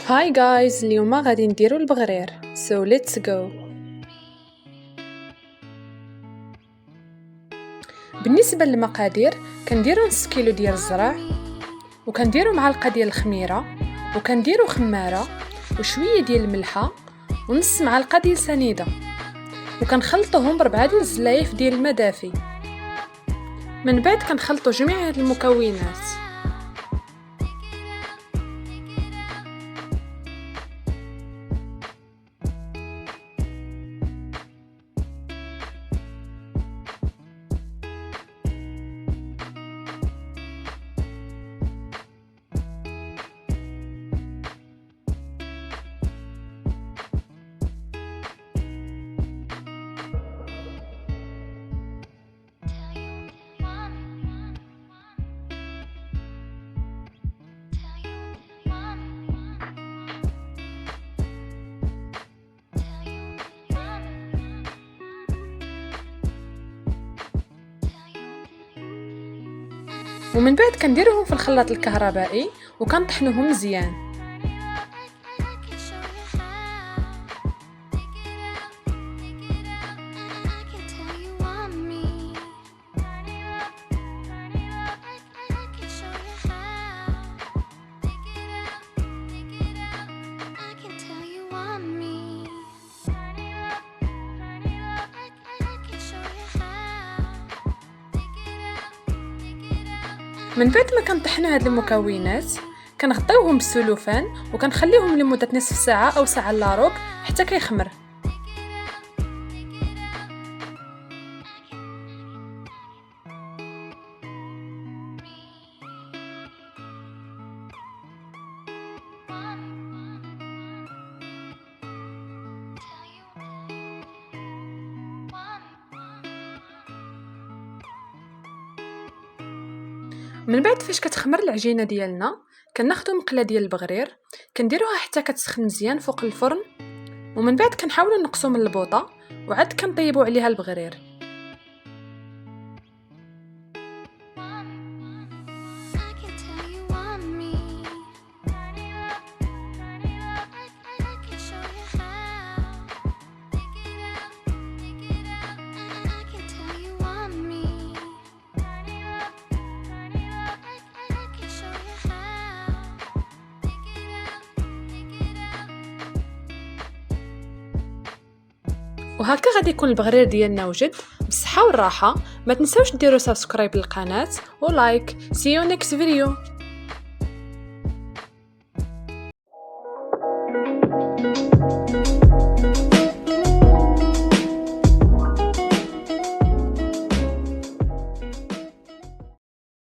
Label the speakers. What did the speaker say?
Speaker 1: هاي جايز، اليوم غادي نديرو البغرير. So let's go. بالنسبة للمقادير كنديرو نص كيلو ديال الزرع، وكنديرو معلقة ديال الخميرة، وكنديرو خمارة وشوية ديال الملحة ونص معلقة ديال سنيدة، وكنخلطوهم ب4 ديال الزلايف ديال الماء دافي. من بعد كنخلطو جميع هاد المكونات. ومن بعد كنديروهم في الخلاط الكهربائي وكنطحنوهم مزيان. من بعد ما كنطحنوا هاد المكونات كنغطيوهم بالسلوفان وكنخليوهم لمدة نصف ساعة أو ساعة إلا ربع حتى كيخمر. من بعد فاش كتخمر العجينه ديالنا كناخذوا مقله ديال البغرير كنديروها حتى كتسخن مزيان فوق الفرن، ومن بعد كنحاولوا نقصوا من البوطه وعاد كنطيبوا عليها البغرير. وهكا غادي يكون البغرير ديالنا وجد بالصحه والراحه. ما تنساوش ديروا سبسكرايب للقناه ولايك. See you next video.